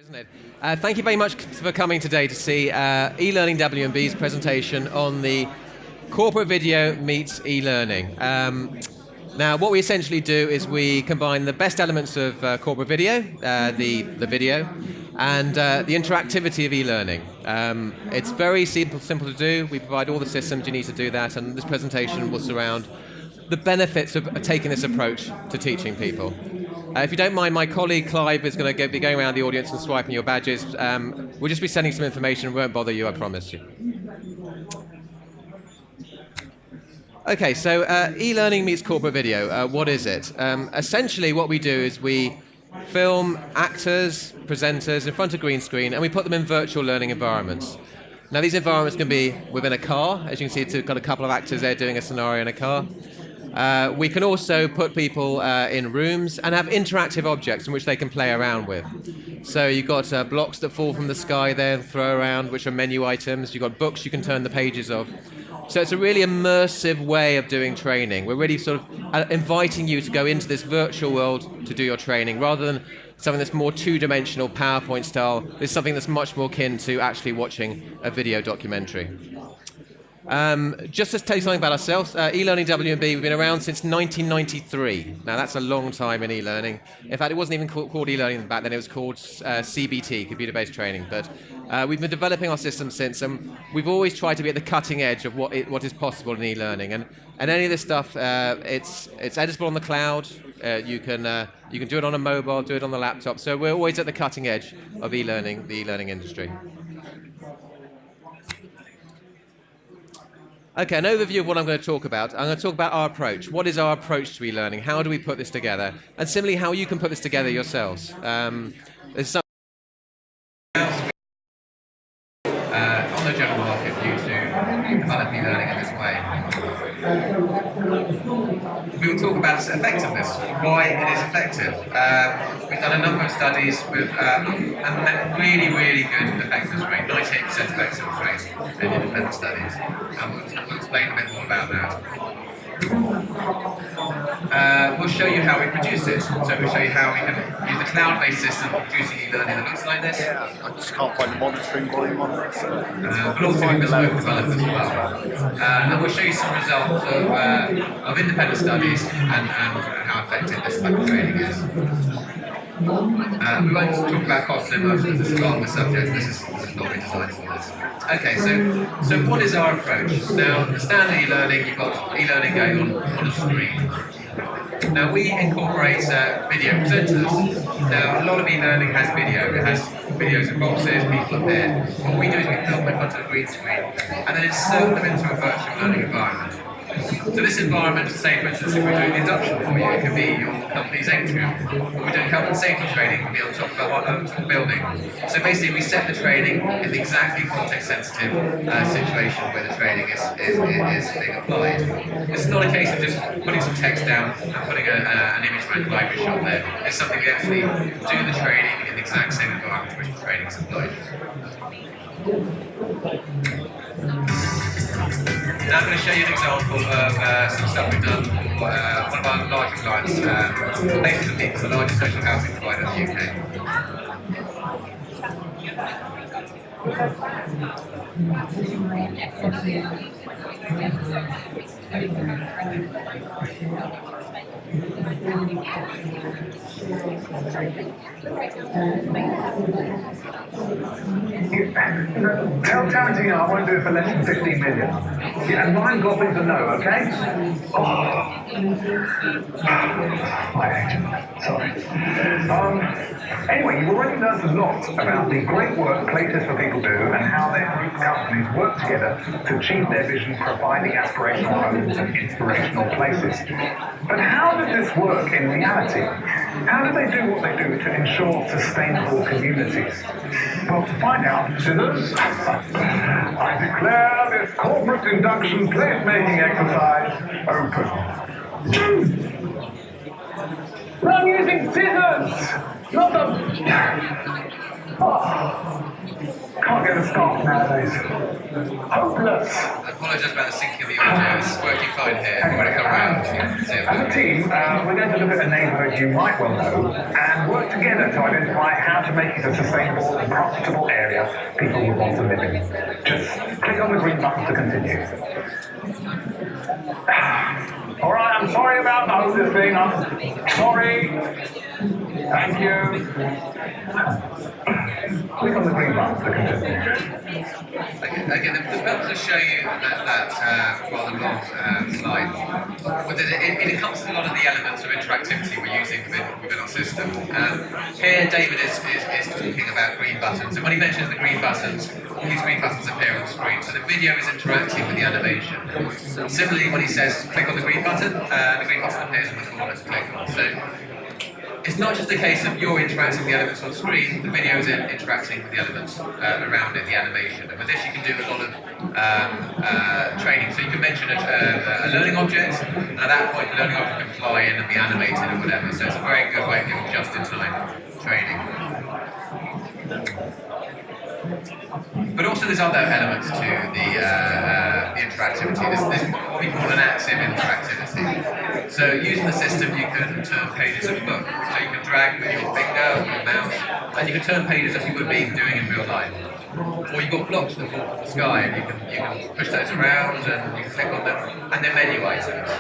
Isn't it? Thank you very much for coming today to see e-learning W&B's presentation on the corporate video meets e-learning. Now, what we essentially do is we combine the best elements of corporate video, the video, and the interactivity of e-learning. It's very simple to do. We provide all the systems you need to do that, and this presentation will surround the benefits of taking this approach to teaching people. If you don't mind, my colleague Clive is going to be going around the audience and swiping your badges. We'll just be sending some information. We won't bother you, I promise you. Okay, so e-learning meets corporate video. What is it? Essentially, what we do is we film actors, presenters in front of green screen, and we put them in virtual learning environments. Now, these environments can be within a car. As you can see, it's got a couple of actors there doing a scenario in a car. We can also put people in rooms and have interactive objects in which they can play around with. So you've got blocks that fall from the sky there and throw around, which are menu items. You've got books you can turn the pages of. So it's a really immersive way of doing training. We're really sort of inviting you to go into this virtual world to do your training, rather than something that's more two-dimensional PowerPoint style. It's something that's much more akin to actually watching a video documentary. Just to tell you something about ourselves, e-learning W&B, we've been around since 1993. Now that's a long time in e-learning. In fact, it wasn't even called e-learning back then, it was called CBT, computer-based training. But we've been developing our system since, and we've always tried to be at the cutting edge of what is possible in e-learning. And any of this stuff, it's editable on the cloud. You can do it on a mobile, do it on the laptop. So we're always at the cutting edge of e-learning, the e-learning industry. Okay, an overview of what I'm going to talk about. I'm going to talk about our approach. What is our approach to e-learning? How do we put this together? And similarly, how you can put this together yourselves. There's some on the general market for you to develop e-learning in this way. We will talk about its effectiveness, why it is effective. We've done a number of studies with a really, really good effectiveness rate, 98% effectiveness rate in independent studies. And we'll explain a bit more about that. We'll show you how we produce it. So we'll show you how we can use a cloud-based system for producing e-learning that looks like this. Yeah, I just can't find the monitoring volume on this. But also we bespoke developers as well. And we'll show you some results of independent studies and how effective this type of training is. We won't talk about cost so much because this is not the subject. This is not really designed for this. Okay, so what is our approach? Now, the standard e-learning, you've got e-learning going on a screen. Now, we incorporate video presenters. Now, a lot of e-learning has video. It has videos of boxes, people up there. What we do is we film in front of a green screen and then insert them into a virtual learning environment. So this environment, say for instance, if we're doing induction for you, it could be your company's atrium. Or we're doing health and safety training, it could be on top of a building. So basically we set the training in the exactly context-sensitive situation where the training is being applied. It's not a case of just putting some text down and putting an image bank library shot there. It's something we actually do the training in the exact same environment in which the training is applied. Now I'm going to show you an example of some stuff we've done for one of our larger clients, Places and People, the largest social housing provider in the UK. Tell Tarantino I won't do it for less than 15 million. Yeah, and Ryan Gosling's a no, okay? Oh. My agent, sorry. Anyway, you've already learned a lot about the great work Places for People do and how their group companies work together to achieve their vision, providing aspirational homes and inspirational places. But how does this work in reality? How do they do what they do to ensure sustainable communities? Well, to find out, scissors, I declare this corporate induction placemaking exercise open. I'm using scissors, not the... Oh, can't get a start nowadays. Hopeless. I apologise about the syncing of the audio. This is working fine here. If you want to come round, you can see it. As a team, we're going to look at a neighbourhood you might well know and work together to identify how to make it a sustainable and profitable area people will want to live in. Just click on the green button to continue. All right, I'm sorry about the hostess thing. I'm sorry. Thank you. Click on the green button to continue. Again, the purpose to show you that rather long slide was that it encompasses a lot of the elements of interactivity we're using within our system. Here, David is talking about green buttons, and when he mentions the green buttons, all these green buttons appear on the screen, so the video is interacting with the animation. Similarly, when he says click on the green button appears in the corner to click on. So it's not just a case of you're interacting with the elements on screen, the video is interacting with the elements around it, the animation. And with this you can do a lot of training. So you can mention a learning object, and at that point the learning object can fly in and be animated or whatever. So it's a very good way of giving just-in-time training. But also there's other elements to the interactivity. This is what we call an active interactivity. So using the system you can turn pages of a book. So you can drag with your finger or your mouse, and you can turn pages as you would be doing in real life. Or you've got blocks that fall from the sky, and you can push those around and you can click on them, and they're menu items.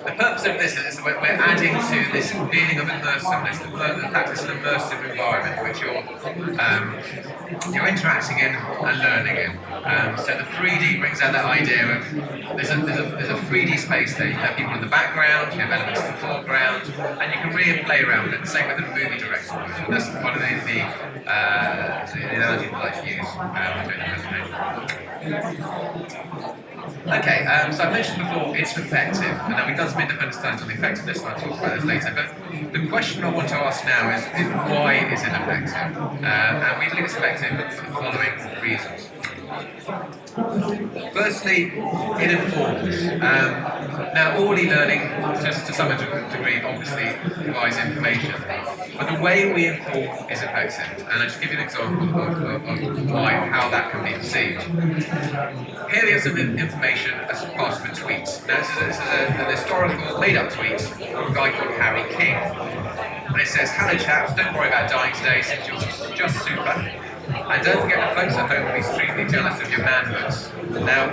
The purpose of this is that we're adding to this feeling of immersiveness, the fact it's an immersive environment which you're interacting in and learning in. So the 3D brings out that idea of there's a 3D space there. You have people in the background, you have elements in the foreground, and you can really play around with it. The same with the movie director. That's one of the analogies I like to use when doing the presentation. Okay, so I mentioned before it's effective, and now we've done some independent studies on the effectiveness, and I'll talk about this later, but the question I want to ask now is why is it effective? And we believe it's effective for the following reasons. Firstly, it informs. Now, all e-learning, just to some degree, obviously provides information, but the way we inform is effective. And I'll just give you an example of how that can be perceived. Here we have some information as part of a tweet. Now, this is an historical, made-up tweet from a guy called Harry King. And it says, "Hello chaps, don't worry about dying today since you're just super. And don't forget the folks at home will be extremely jealous of your manhoods." Now,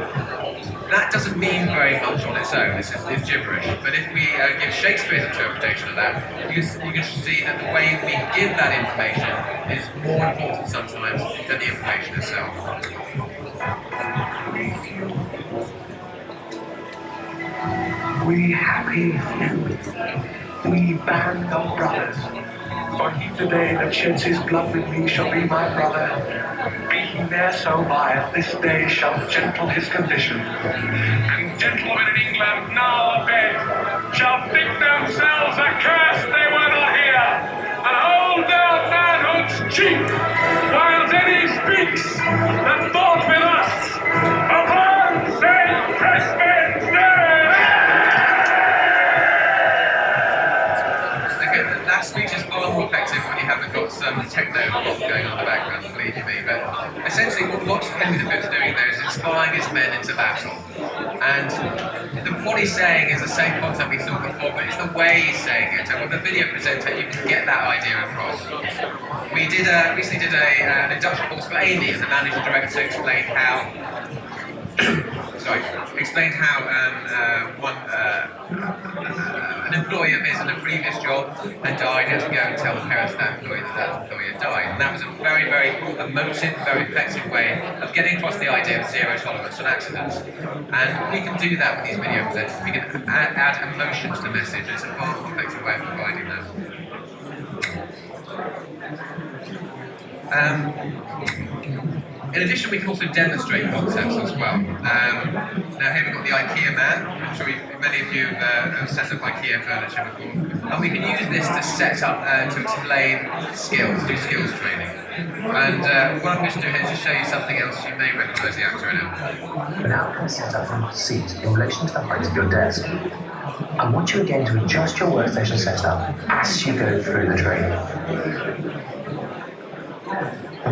that doesn't mean very much on its own. This is gibberish. But if we give Shakespeare's interpretation of that, you can see that the way we give that information is more important sometimes than the information itself. We happy few, we band of brothers. For he today that sheds his blood with me shall be my brother. Be he ne'er so vile, this day shall gentle his condition. And gentlemen in England now abed shall think themselves accursed they were not here, and hold their manhoods cheap, while Denny speaks and thought with us upon St. Crispin's Day. That speech is far more effective when you haven't got some techno going on in the background, believe you me. But essentially, what Henry V is doing there is inspiring his men into battle. And what he's saying is the same concept we saw before, but it's the way he's saying it. And with the video presenter, you can get that idea across. We recently did an induction course for Amy, and the managing director explained how. Explained how an employee of his in a previous job had died, and had to go and tell the parents of that employee had died. And that was a very, very emotive, very effective way of getting across the idea of zero tolerance on accidents. And we can do that with these video presenters. We can add emotion to the message. It's a far more effective way of providing that. In addition, we can also demonstrate concepts as well. Now here we've got the IKEA man. I'm sure many of you have set up IKEA furniture before. And we can use this to set up, to explain skills, do skills training. And what I'm going to do here is just show you something else you may recognise the actor in it. Now can set up your seat in relation to the height of your desk. I want you again to adjust your workstation setup as you go through the training.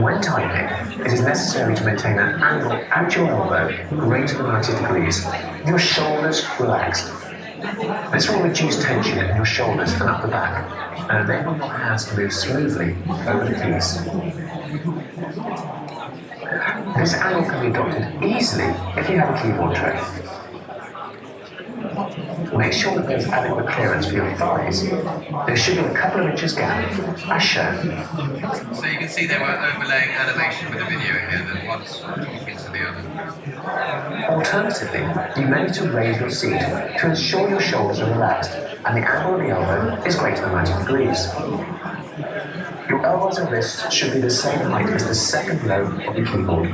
When typing, it is necessary to maintain an angle at your elbow greater than 90 degrees, with your shoulders relaxed. This will reduce tension in your shoulders and upper back, and enable your hands to move smoothly over the keys. This angle can be adopted easily if you have a keyboard tray. Make sure that there's adequate clearance for your thighs. There should be a couple of inches gap, as shown. So you can see they were overlaying animation with the video here, that one's talking to the other. Alternatively, you may need to raise your seat to ensure your shoulders are relaxed and the angle of the elbow is greater than 90 degrees. Your elbows and wrists should be the same height as the second lobe of the keyboard.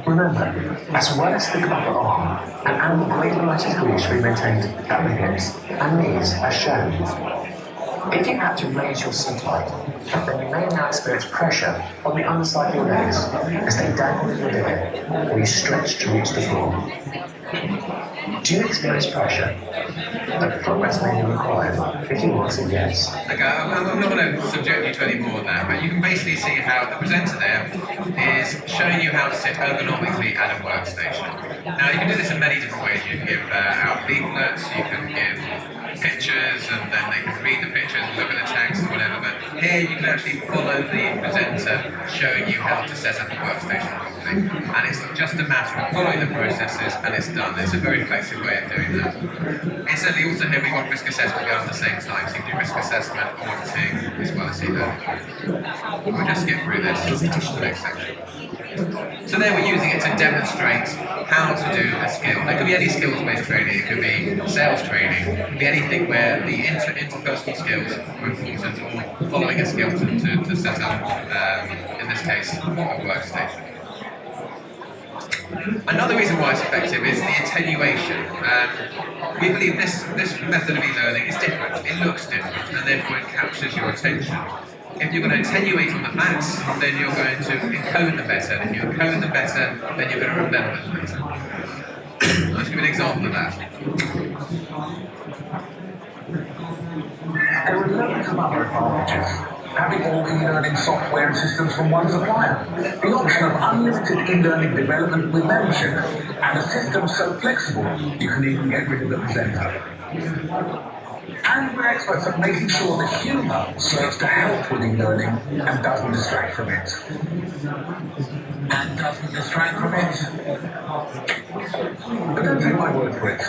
Remember, as well as the upper arm, an angle greater than 90 degrees should be maintained at the hips and knees as shown. If you have to raise your seat height, then you may now experience pressure on the underside of your legs as they dangle in midair or you stretch to reach the floor. Do you experience pressure? A footrest may be required if you answer yes. Okay, I'm not going to subject you to any more of that, but you can basically see how the presenter there is showing you how to sit ergonomically at a workstation. Now, you can do this in many different ways. You can give out leaflets, you can give pictures, and then they can read the pictures and look at the text or whatever, but here you can actually follow the presenter showing you how to set up a workstation properly. And it's just a matter of following the processes and it's done. It's a very effective way of doing that. Incidentally, also here we've got risk assessment going on at the same time, so you can do risk assessment, auditing, as well as e-learning. We'll just skip through this to the next section. So there we're using it to demonstrate how to do a skill. There could be any skills-based training, it could be sales training, it could be anything where the interpersonal skills are important, or following a skill to set up, in this case, a workstation. Another reason why it's effective is the attenuation. We believe this method of e-learning is different, it looks different, and therefore it captures your attention. If you're going to attenuate on the facts, then you're going to encode them better. If you encode them better, then you're going to remember them better. I'll just give you an example of that. There are loads of other advantages. Having all e-learning software and systems from one supplier, the option of unlimited e-learning development with membership, and a system so flexible you can even get rid of the presenter. And we're experts at making sure that humour serves to help with e-learning and doesn't distract from it. But don't take my word for it.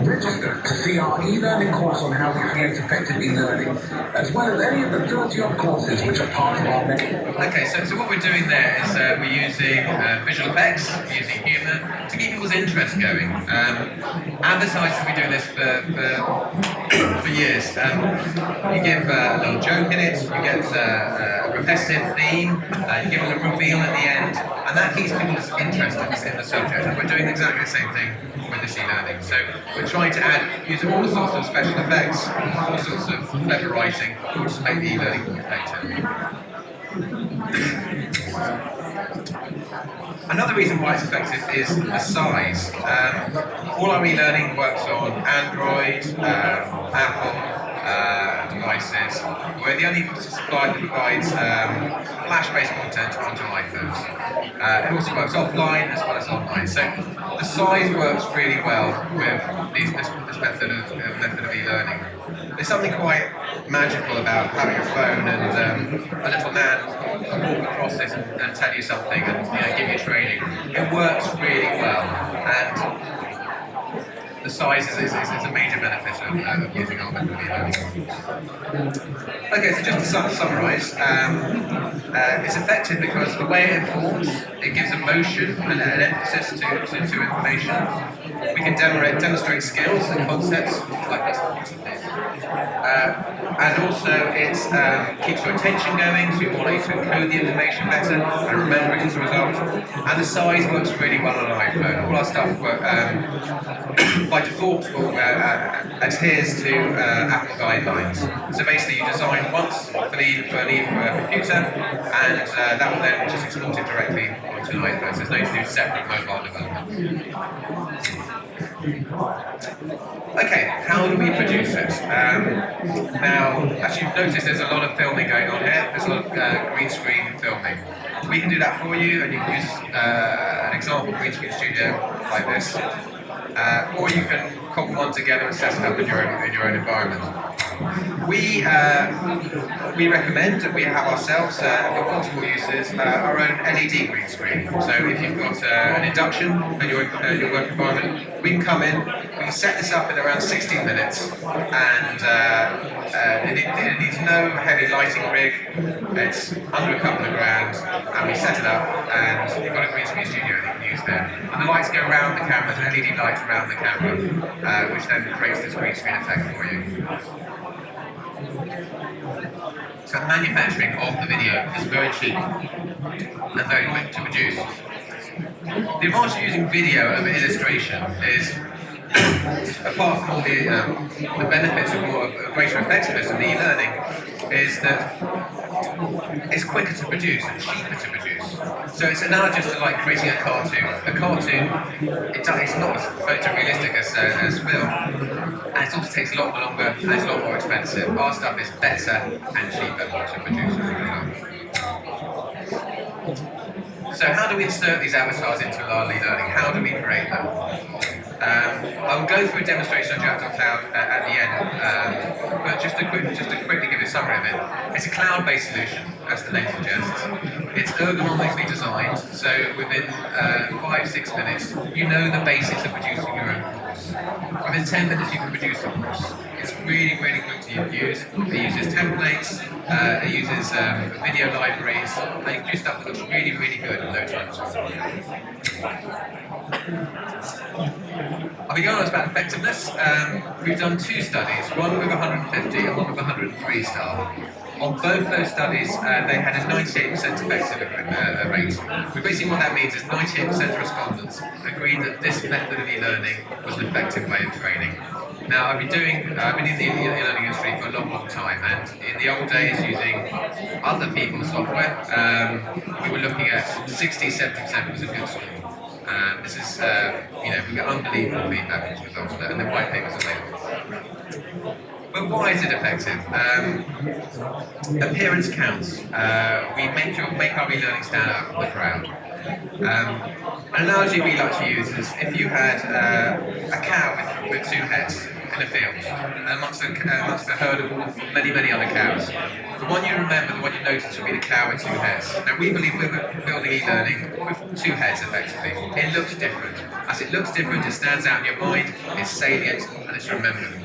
Register to see our e-learning course on how we create effective e-learning, as well as any of the 30-odd courses which are part of our menu. Okay, so what we're doing there is we're using visual effects, we're using humour to keep people's interest going. Advertisers have been doing this for years. You give a little joke in it, you get a repetitive theme, you give a little reveal at the end, and that keeps people's interest in the subject. And we're doing exactly the same thing with this e-learning. So we're trying to use all sorts of special effects, all sorts of clever writing, all just make the e-learning more effective. Another reason why it's effective is the size. All our e-learning works on Android, Apple devices. We're the only supplier that provides flash-based content onto iPhones. It also works offline as well as online. So the size works really well with this method of e-learning. There's something quite magical about having a phone and a little man walk across this and tell you something and give you training. It works really well, and the size is a major benefit of using our method of e-learning. Okay, so just to summarise, it's effective because the way it informs, it gives emotion and an emphasis to information. We can demonstrate skills and concepts like this. And also it keeps your attention going, so you want you to encode the information better and remember it as a result. And the size works really well on an iPhone. All our stuff by default adheres to Apple guidelines. So basically you design once for a computer, and that will then just export it directly onto an iPhone. So there's no need to do separate mobile development. Okay, how do we produce it? Now, as you've noticed, there's a lot of filming going on here. There's a lot of green screen filming. We can do that for you, and you can use an example green screen studio like this, or you can cobble one together and set it up in your own environment. We recommend that we have ourselves, for portable uses, our own LED green screen. So if you've got an induction in your work environment, we can come in, we can set this up in around 16 minutes, and it needs no heavy lighting rig. It's under a couple of grand, and we set it up, and you've got a green screen studio that you can use there. And the lights go around the camera, there's LED lights around the camera, which then creates this green screen effect for you. So the manufacturing of the video is very cheap and very quick to produce. The advantage of using video over illustration is, apart from all the benefits of greater effectiveness in the e-learning, is that it's quicker to produce and cheaper to produce. So it's analogous to like creating a cartoon. A cartoon, it's not as photorealistic as film, and it also takes a lot longer and it's a lot more expensive. Our stuff is better and cheaper to produce as a result. So how do we insert these avatars into our e-learning? How do we create them? I will go through a demonstration on Jack.Cloud at the end, but just to quickly give you a summary of it. It's a cloud-based solution, as the name suggests. It's ergonomically designed, so within 5-6 minutes, you know the basics of producing your own course. Within 10 minutes, you can produce a course. It's really, really quick to use. It uses templates, it uses video libraries, and you can do stuff that looks really, really good in no time at all. I'll be going on about effectiveness. We've done 2 studies, one with 150 and one with 103 staff. On both those studies, they had a 98% effective rate. Basically what that means is 98% of respondents agreed that this method of e-learning was an effective way of training. Now, I've been in the e-learning industry for a long, long time, and in the old days, using other people's software, we were looking at 60-70% was a good score. This is, we get unbelievable feedback as a result of that, and the white paper's available. But why is it effective? Appearance counts. We make our e-learning stand out from the crowd. An analogy we like to use is if you had a cow with 2 heads in a field, amongst a herd of many, many other cows. The one you remember, the one you notice, will be the cow with 2 heads. Now we believe we're building e-learning with 2 heads effectively. It looks different. As it looks different, it stands out in your mind, it's salient, and it's remembered.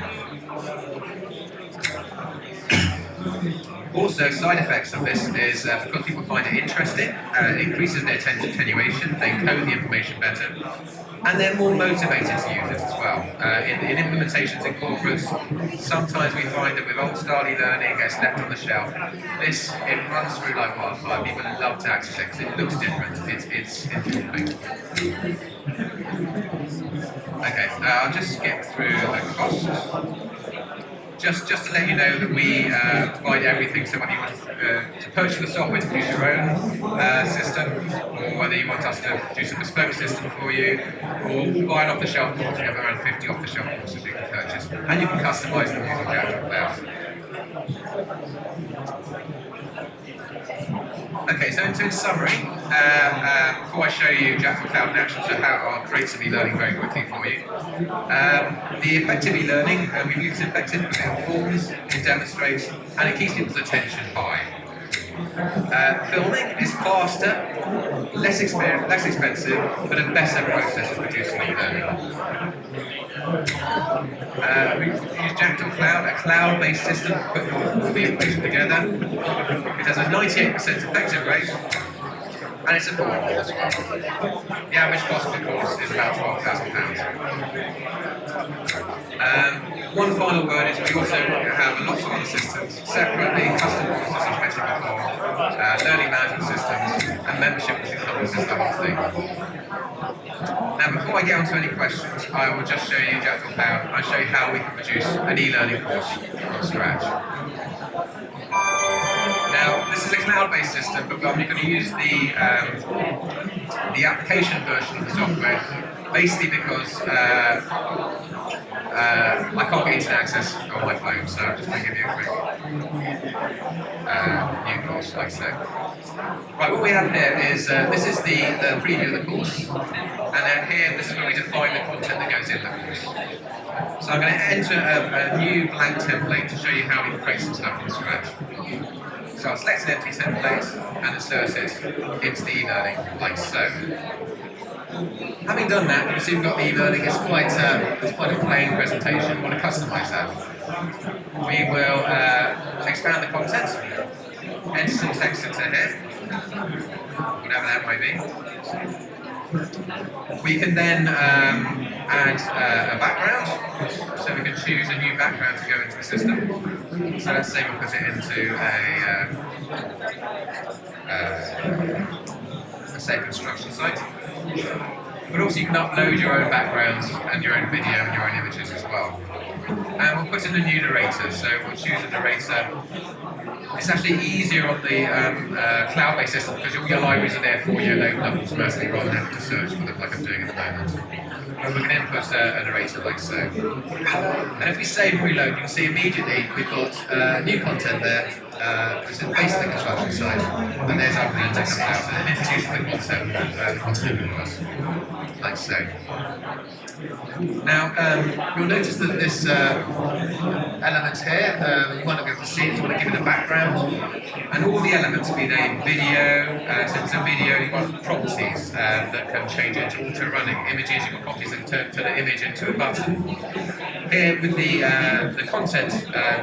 Also, side effects of this is because people find it interesting, it increases their attenuation, they encode the information better, and they're more motivated to use it as well. In implementations in corporates, sometimes we find that with old-style e-learning, it gets left on the shelf. It runs through like wildfire. People love to access it because it looks different. It's interesting. Okay, I'll just skip through the costs. Just to let you know that we provide everything, so whether you want to purchase the software to produce your own system, or whether you want us to produce a bespoke system for you, or buy an off-the-shelf course. We have around 50 off-the-shelf courses you can purchase, and you can customize them using Jack.Cloud. Okay, so in summary, before I show you Jack.Cloud in action, so how I'll create some e-learning very quickly for you. The effective e-learning, we believe it's effective because it informs, it demonstrates, and it keeps people's attention high. Filming is faster, less expensive, but a better process of producing e-learning. We use Jack.Cloud, a cloud-based system to put all the information together. It has a 98% effective rate, and it's affordable as well. The average cost of the course is about £12,000. One final word is we also have lots of other systems separately, custom courses as mentioned before, learning management systems, and membership which encompasses the whole thing. Now, before I get on to any questions, I will just show you Jack.Cloud. I'll show you how we can produce an e-learning course from scratch. Now, this is a cloud-based system, but I'm going to use the application version of the software basically because I can't get internet access on my phone, so I'm just going to give you a quick new course, like so. Right, what we have here is, this is the preview of the course, and then here, this is where we define the content that goes in the course. So I'm going to enter a new blank template to show you how we can create some stuff from scratch. So I'll select an empty template and insert it into the e-learning, like so. Having done that, you can see we've got the e-learning. It's quite a plain presentation. We want to customize that. We will expand the content, enter some text into here, whatever that might be. We can then add a background, so we can choose a new background to go into the system. So let's say we'll put it into a safe construction site. But also you can upload your own backgrounds and your own video and your own images as well. And we'll put in a new narrator, so we'll choose a narrator. It's actually easier on the cloud-based system because all your libraries are there for you and open up automatically rather than having to search for them like I'm doing at the moment. But we can input a narrator like so. And if we save and reload, you can see immediately we've got new content there. This is basically the construction site, and there's our printer comes out and it introduces the content for us, like so. Now, you'll notice that this element here, you might not be able to see it, you want to give it a background, and all the elements, be they video, so if it's a video, you've got properties that can change it to running. Images, you've got properties that can turn an image into a button. Here, with the content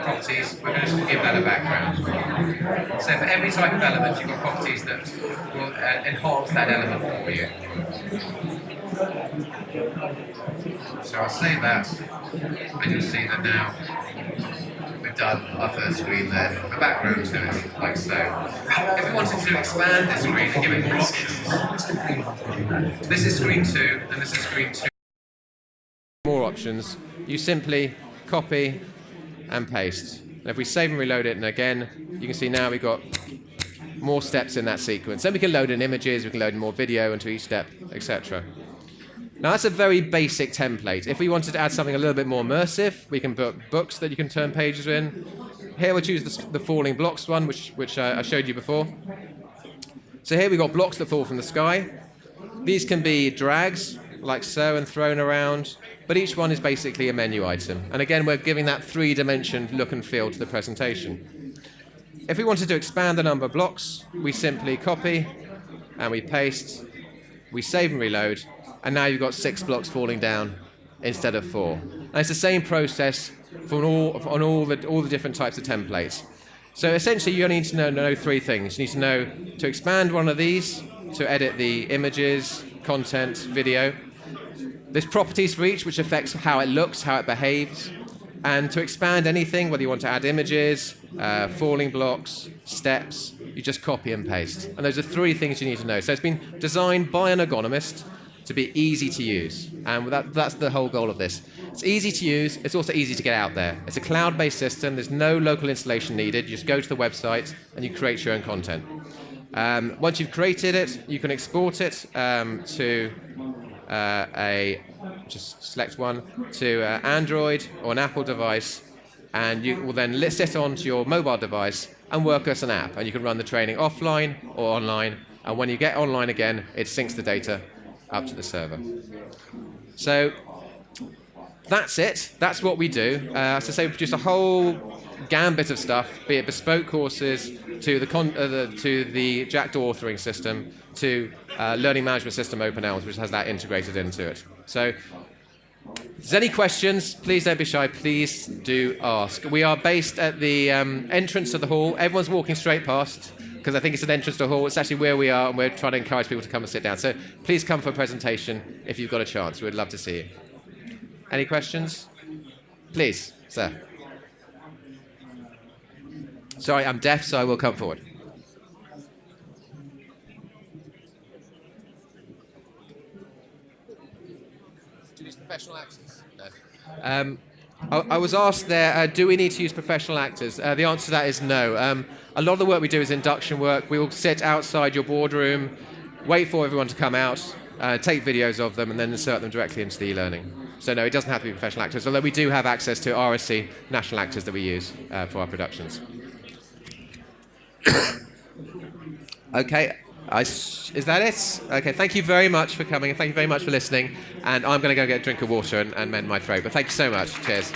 properties, we're going to give that a background. So for every type of element, you've got properties that will enhance that element for you. So I'll save that, and you'll see that now we've done our first screen there, a background to it, like so. If we wanted to expand this screen and give it more options, this is screen 2, and this is screen 2. More options, you simply copy and paste. And if we save and reload it, and again, you can see now we've got more steps in that sequence. Then we can load in images, we can load in more video into each step, etc. Now that's a very basic template. If we wanted to add something a little bit more immersive, we can put books that you can turn pages in. Here we'll choose the falling blocks one, which I showed you before. So here we've got blocks that fall from the sky. These can be drags, like so, and thrown around, but each one is basically a menu item. And again, we're giving that three-dimensioned look and feel to the presentation. If we wanted to expand the number of blocks, we simply copy and we paste, we save and reload, and now you've got 6 blocks falling down instead of 4. And it's the same process for on all the different types of templates. So essentially, you only need to know 3 things. You need to know to expand one of these, to edit the images, content, video. There's properties for each, which affects how it looks, how it behaves. And to expand anything, whether you want to add images, falling blocks, steps, you just copy and paste. And those are 3 things you need to know. So it's been designed by an ergonomist to be easy to use. And that's the whole goal of this. It's easy to use, it's also easy to get out there. It's a cloud-based system, there's no local installation needed. You just go to the website and you create your own content. Once you've created it, you can export it to just select one, to Android or an Apple device, and you will then list it onto your mobile device and work as an app. And you can run the training offline or online, and when you get online again, it syncs the data up to the server. So that's it. That's what we do. As I say, we produce a whole gambit of stuff, be it bespoke courses, to the Jackdaw authoring system, to learning management system OpenELMS, which has that integrated into it. So if there's any questions, please don't be shy. Please do ask. We are based at the entrance to the hall. Everyone's walking straight past, because I think it's an entrance to the hall. It's actually where we are, and we're trying to encourage people to come and sit down. So please come for a presentation if you've got a chance. We'd love to see you. Any questions? Please, sir. Sorry, I'm deaf, so I will come forward. Do you use professional actors? No. I was asked there, do we need to use professional actors? The answer to that is no. A lot of the work we do is induction work. We will sit outside your boardroom, wait for everyone to come out, take videos of them, and then insert them directly into the e-learning. So no, it doesn't have to be professional actors, although we do have access to RSC national actors that we use for our productions. Okay, is that it? Okay, thank you very much for coming, and thank you very much for listening. And I'm going to go get a drink of water and mend my throat. But thank you so much. Cheers.